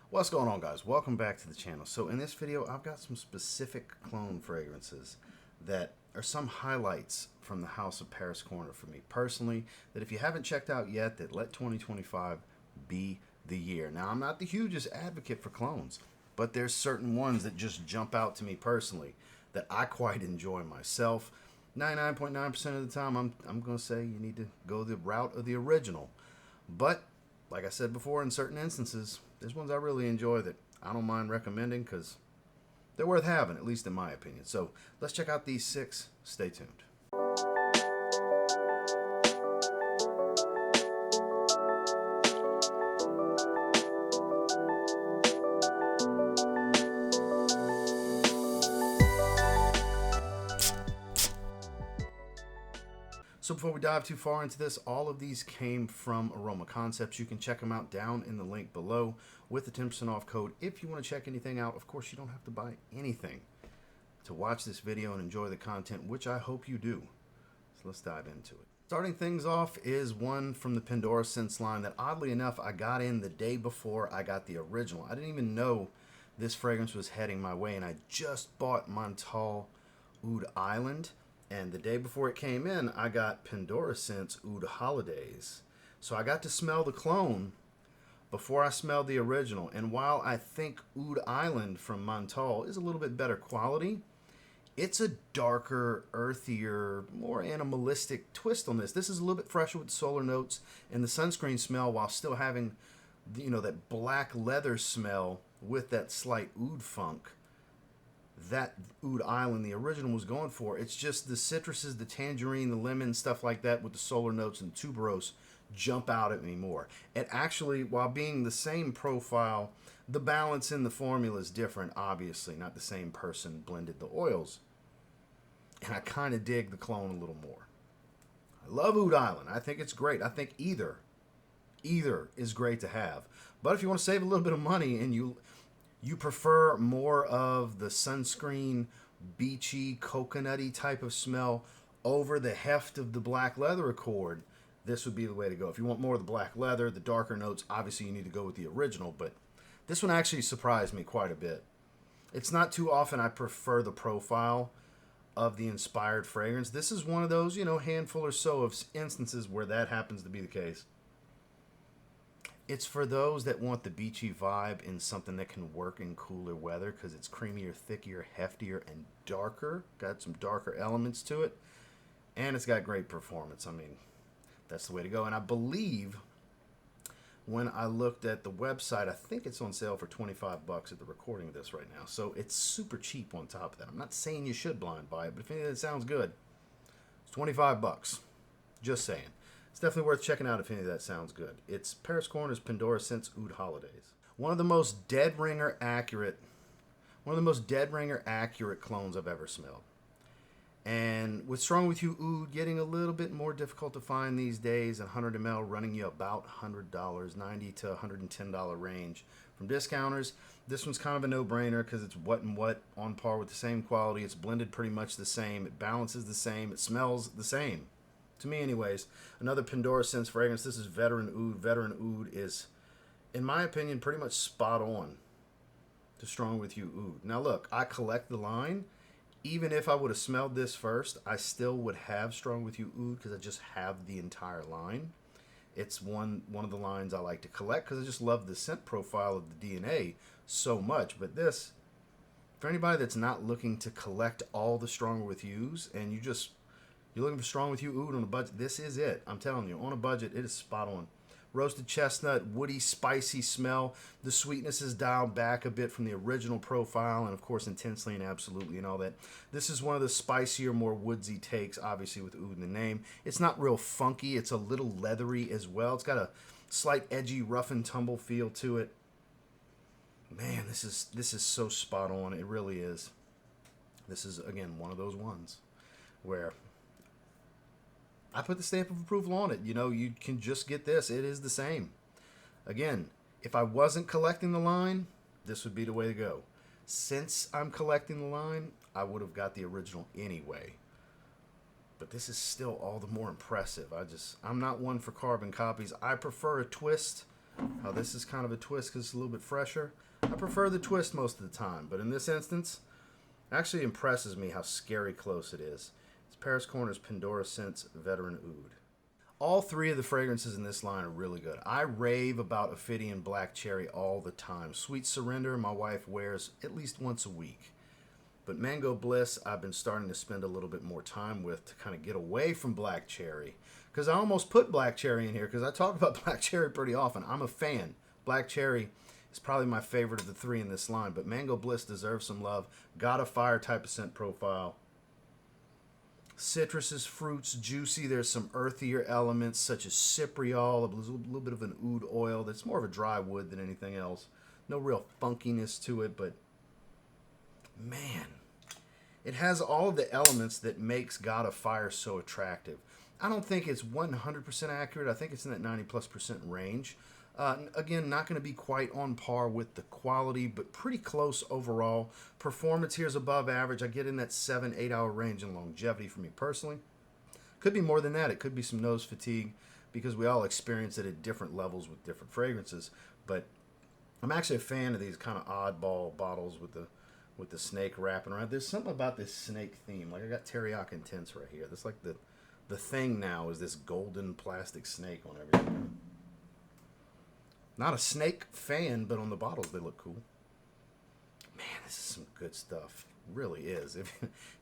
What's going on, guys? Welcome back to the channel. So in this video I've got some specific clone fragrances that are some highlights from the House of Paris corner for me personally, that if you haven't checked out yet, that let 2025 be the year. Now, I'm not the hugest advocate for clones, but there's certain ones that just jump out to me personally that I quite enjoy myself. 99.9% of the time I'm going to say you need to go the route of the original. But like I said before, in certain instances, there's ones I really enjoy that I don't mind recommending because they're worth having, at least in my opinion. So let's check out these 6. Stay tuned. So before we dive too far into this, all of these came from Aroma Concepts. You can check them out down in the link below with the 10% off code. If you want to check anything out, of course, you don't have to buy anything to watch this video and enjoy the content, which I hope you do. So let's dive into it. Starting things off is one from the Pendora scents line that, oddly enough, I got in the day before I got the original. I didn't even know this fragrance was heading my way, and I just bought Menthol Oud Island. And the day before it came in, I got Pendora Scents Oud Holidays. So I got to smell the clone before I smelled the original. And while I think Oud Island from Menthol is a little bit better quality, it's a darker, earthier, more animalistic twist on this. This is a little bit fresher with solar notes and the sunscreen smell, while still having, that black leather smell with that slight oud funk that Oud Island, the original, was going for. It's just the citruses, the tangerine, the lemon, stuff like that with the solar notes and tuberose jump out at me more. It actually, while being the same profile, the balance in the formula is different, obviously. Not the same person blended the oils. And I kind of dig the clone a little more. I love Oud Island. I think it's great. I think either is great to have. But if you want to save a little bit of money and you prefer more of the sunscreen, beachy, coconutty type of smell over the heft of the black leather accord, this would be the way to go. If you want more of the black leather, the darker notes, obviously you need to go with the original, but this one actually surprised me quite a bit. It's not too often I prefer the profile of the inspired fragrance. This is one of those, handful or so of instances where that happens to be the case. It's for those that want the beachy vibe in something that can work in cooler weather because it's creamier, thicker, heftier, and darker. Got some darker elements to it. And it's got great performance. I mean, that's the way to go. And I believe when I looked at the website, I think it's on sale for $25 at the recording of this right now. So it's super cheap on top of that. I'm not saying you should blind buy it, but if anything that sounds good, it's $25. Just saying. It's definitely worth checking out if any of that sounds good. It's Paris Corner's Pendora Scents Oud Holidays. One of the most dead ringer accurate clones I've ever smelled. And with Strong With You Oud getting a little bit more difficult to find these days, and 100 ml running you about $100, $90 to $110 range from discounters, this one's kind of a no-brainer because it's what and what on par with the same quality. It's blended pretty much the same. It balances the same. It smells the same. To me, anyways. Another Pendora Scents fragrance. This is Veteran Oud. Veteran Oud is, in my opinion, pretty much spot on to Strong With You Oud. Now look, I collect the line. Even if I would have smelled this first, I still would have Strong With You Oud because I just have the entire line. It's one of the lines I like to collect because I just love the scent profile of the DNA so much. But this, for anybody that's not looking to collect all the Stronger With Yous and you're looking for Strong With You Oud on a budget, this is it. I'm telling you, on a budget, it is spot on. Roasted chestnut, woody, spicy smell. The sweetness is dialed back a bit from the original profile, and of course, intensely and absolutely and all that. This is one of the spicier, more woodsy takes, obviously with Oud in the name. It's not real funky. It's a little leathery as well. It's got a slight edgy, rough and tumble feel to it. Man, this is so spot on. It really is. This is, again, one of those ones where I put the stamp of approval on it. You can just get this. It is the same. Again, if I wasn't collecting the line, this would be the way to go. Since I'm collecting the line, I would have got the original anyway. But this is still all the more impressive. I'm not one for carbon copies. I prefer a twist How this is kind of a twist because it's a little bit fresher. I prefer the twist most of the time, but in this instance, it actually impresses me how scary close it is. It's Paris Corner's Pendora Scents Veteran Oud. All three of the fragrances in this line are really good. I rave about Ophidian Black Cherry all the time. Sweet Surrender, my wife wears at least once a week. But Mango Bliss, I've been starting to spend a little bit more time with to kind of get away from Black Cherry. Because I almost put Black Cherry in here because I talk about Black Cherry pretty often. I'm a fan. Black Cherry is probably my favorite of the three in this line. But Mango Bliss deserves some love. Got a fire type of scent profile. Citruses, fruits, juicy. There's some earthier elements such as cypriol, a little bit of an oud oil that's more of a dry wood than anything else. No real funkiness to it, but man, it has all of the elements that makes God of Fire so attractive. I don't think it's 100% accurate. I think it's in that 90+% range. Again, not going to be quite on par with the quality, but pretty close overall. Performance here is above average. I get in that 7-8 hour range in longevity for me personally. Could be more than that. It could be some nose fatigue because we all experience it at different levels with different fragrances. But I'm actually a fan of these kind of oddball bottles with the snake wrapping around. There's something about this snake theme. Like I got Teriyaki Intense right here. That's like the thing now is this golden plastic snake on everything. Not a snake fan, but on the bottles they look cool. Man, this is some good stuff. It really is. If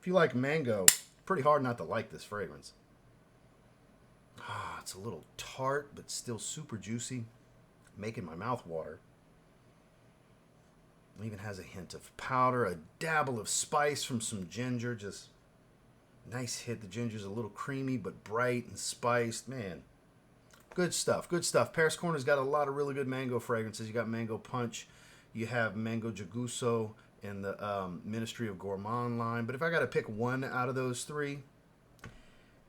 you like mango, pretty hard not to like this fragrance. It's a little tart, but still super juicy, making my mouth water. It even has a hint of powder, a dabble of spice from some ginger. Just nice hit. The ginger's a little creamy, but bright and spiced. Man. Good stuff, good stuff. Paris Corner's got a lot of really good mango fragrances. You got Mango Punch, you have Mango Jaguso in the Ministry of Gourmand line. But if I got to pick one out of those three,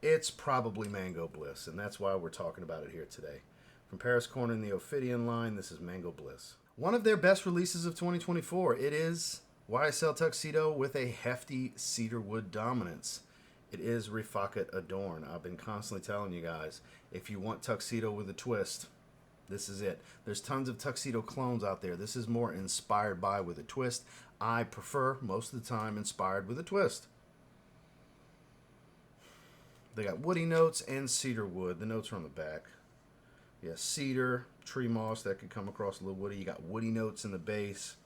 it's probably Mango Bliss, and that's why we're talking about it here today. From Paris Corner in the Ophidian line, this is Mango Bliss. One of their best releases of 2024. It is YSL Tuxedo with a hefty cedarwood dominance. It is Rifaaqat Adorn. I've been constantly telling you guys, if you want tuxedo with a twist, this is it. There's tons of tuxedo clones out there. This is more inspired by with a twist. I prefer, most of the time, inspired with a twist. They got woody notes and cedar wood. The notes are on the back. Yeah, cedar, tree moss, that could come across a little woody. You got woody notes in the base.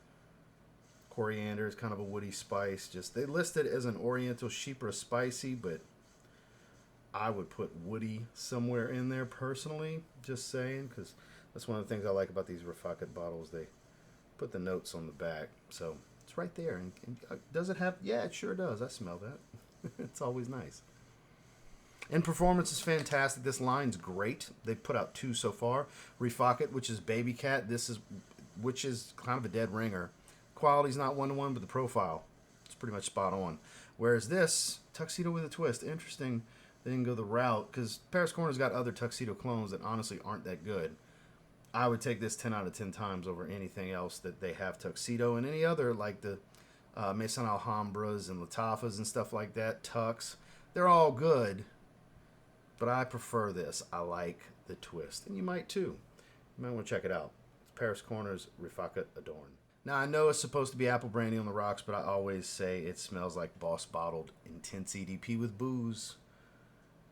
Coriander is kind of a woody spice. Just they list it as an Oriental Chypre spicy, but I would put woody somewhere in there personally. Just saying, because that's one of the things I like about these Rifaaqat bottles. They put the notes on the back, so it's right there. And does it have? Yeah, it sure does. I smell that. It's always nice. And performance is fantastic. This line's great. They've put out 2 so far. Rifaaqat, which is Baby Cat. Which is kind of a dead ringer. Quality's not 1-to-1, but the profile, it's pretty much spot on. Whereas this, Tuxedo with a Twist, interesting. They didn't go the route, because Paris Corner's got other Tuxedo clones that honestly aren't that good. I would take this 10 out of 10 times over anything else that they have Tuxedo, and any other, like the Maison Alhambras and Latafas and stuff like that, Tux. They're all good, but I prefer this. I like the twist, and you might too. You might want to check it out. It's Paris Corner's Rifaaqat Adorn. Now, I know it's supposed to be apple brandy on the rocks, but I always say it smells like Boss Bottled Intense EDP with booze.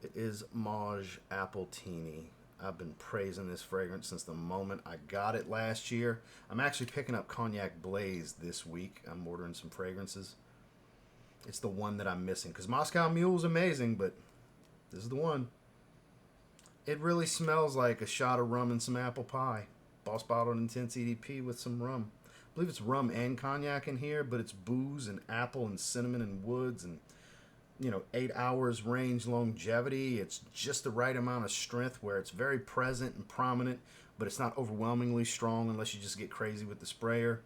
It is Mawj Appletini. I've been praising this fragrance since the moment I got it last year. I'm actually picking up Cognac Blaze this week. I'm ordering some fragrances. It's the one that I'm missing, because Moscow Mule is amazing, but this is the one. It really smells like a shot of rum and some apple pie. Boss Bottled Intense EDP with some rum. I believe it's rum and cognac in here, but it's booze and apple and cinnamon and woods and, 8 hours range longevity. It's just the right amount of strength where it's very present and prominent, but it's not overwhelmingly strong unless you just get crazy with the sprayer.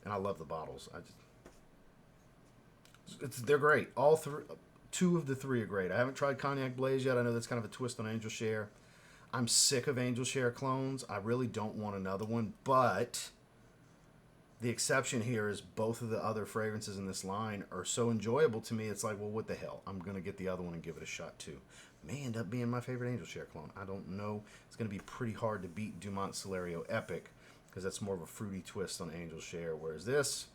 And I love the bottles. They're great. All three, 2 of the 3 are great. I haven't tried Cognac Blaze yet. I know that's kind of a twist on Angel Share. I'm sick of Angel Share clones. I really don't want another one, but the exception here is both of the other fragrances in this line are so enjoyable to me. It's like, well, what the hell? I'm going to get the other one and give it a shot too. may end up being my favorite Angel Share clone. I don't know. It's going to be pretty hard to beat Dumont Celerio Epic because that's more of a fruity twist on Angel Share. Whereas this,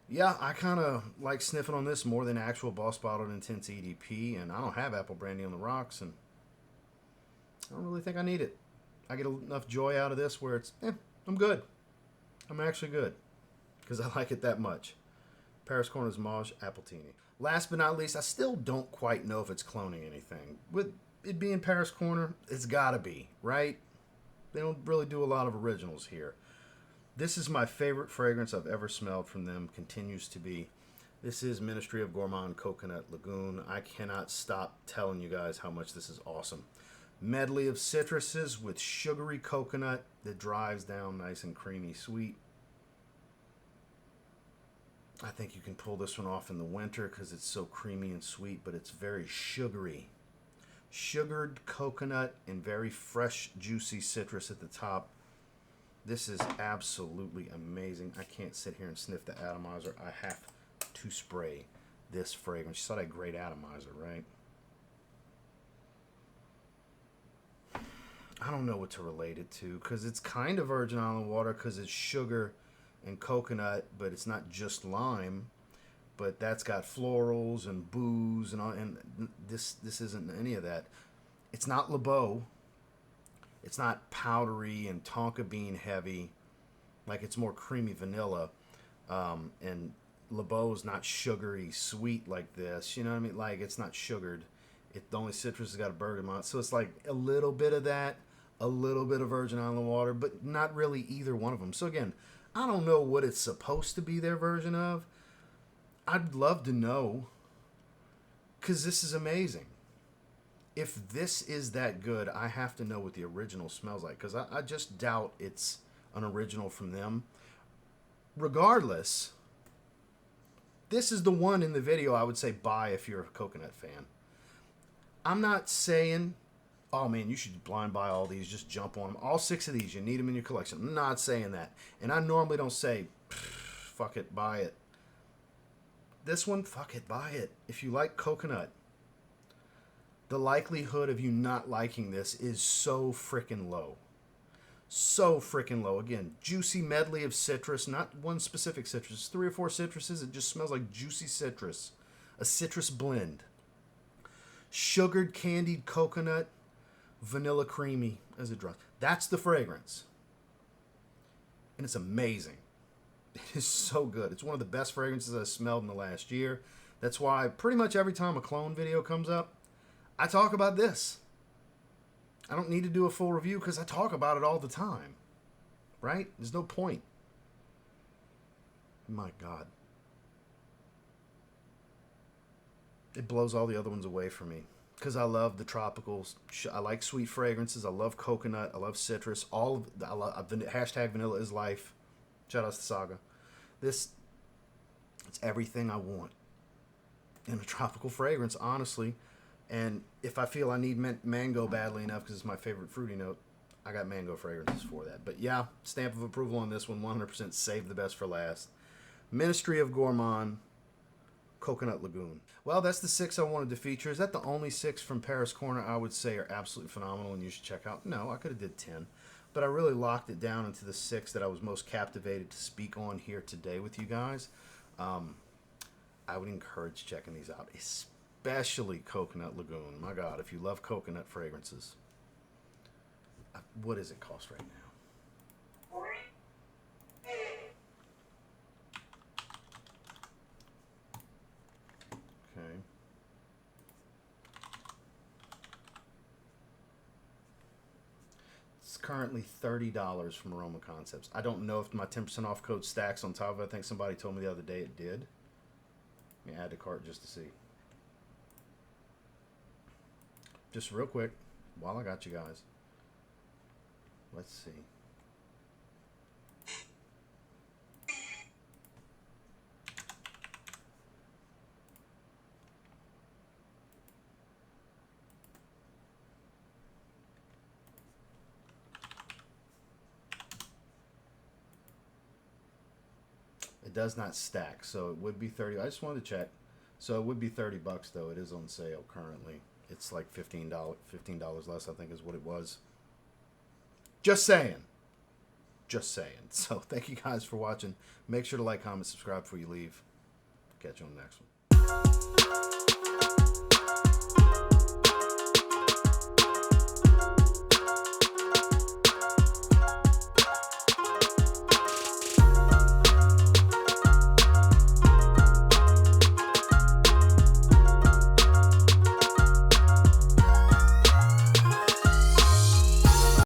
yeah, I kind of like sniffing on this more than actual Boss Bottled Intense EDP, and I don't have Apple Brandy on the rocks, and I don't really think I need it. I get enough joy out of this where it's, I'm good. I'm actually good because I like it that much. Paris Corner's Mawj Appletini. Last but not least, I still don't quite know if it's cloning anything. With it being Paris Corner, it's gotta be, right? They don't really do a lot of originals here. This is my favorite fragrance I've ever smelled from them, continues to be. This is Ministry of Gourmand Coconut Lagoon. I cannot stop telling you guys how much this is awesome. Medley of citruses with sugary coconut that drives down nice and creamy sweet. I think you can pull this one off in the winter because it's so creamy and sweet, but it's very sugary. Sugared coconut and very fresh, juicy citrus at the top. This is absolutely amazing. I can't sit here and sniff the atomizer. I have to spray this fragrance. You saw that great atomizer, right? I don't know what to relate it to because it's kind of Virgin Island water because it's sugar and coconut, but it's not just lime. But that's got florals and booze and all, and this isn't any of that. It's not LeBeau. It's not powdery and tonka bean heavy. Like, it's more creamy vanilla. And LeBeau is not sugary sweet like this. You know what I mean? Like, it's not sugared. The only citrus has got a bergamot on it. So it's like a little bit of that, a little bit of Virgin Island water, but not really either one of them. So again, I don't know what it's supposed to be their version of. I'd love to know, because this is amazing. If this is that good, I have to know what the original smells like, because I just doubt it's an original from them. Regardless, this is the one in the video I would say buy if you're a coconut fan. I'm not saying, oh man, you should blind buy all these, just jump on them. All 6 of these, you need them in your collection. I'm not saying that. And I normally don't say, fuck it, buy it. This one, fuck it, buy it. If you like coconut, the likelihood of you not liking this is so freaking low. So freaking low. Again, juicy medley of citrus, not one specific citrus. 3 or 4 citruses, it just smells like juicy citrus. A citrus blend. Sugared candied coconut, vanilla creamy as it dries. That's the fragrance. And it's amazing. It is so good. It's one of the best fragrances I've smelled in the last year. That's why pretty much every time a clone video comes up, I talk about this. I don't need to do a full review because I talk about it all the time. Right? There's no point. My God. It blows all the other ones away from me. Because I love the tropicals. I like sweet fragrances. I love coconut. I love citrus. I love hashtag vanilla is life. Shout out to Saga. It's everything I want in a tropical fragrance, honestly. And if I feel I need mango badly enough because it's my favorite fruity note, I got mango fragrances for that. But yeah, stamp of approval on this one. 100% save the best for last. Ministry of Gourmand Coconut Lagoon. Well, that's the 6 I wanted to feature. Is that the only 6 from Paris Corner I would say are absolutely phenomenal and you should check out? No, I could have did 10. But I really locked it down into the 6 that I was most captivated to speak on here today with you guys. I would encourage checking these out, especially Coconut Lagoon. My God, if you love coconut fragrances. What does it cost right now? Okay. It's currently $30 from Aroma Concepts. I don't know if my 10% off code stacks on top of it. I think somebody told me the other day it did. Let me add to cart just to see. Just real quick, while I got you guys. Let's see. It does not stack, so it would be 30. I just wanted to check. So it would be $30 though. It is on sale currently. It's like $15 less, I think, is what it was. Just saying. Just saying. So thank you guys for watching. Make sure to like, comment, subscribe before you leave. Catch you on the next one.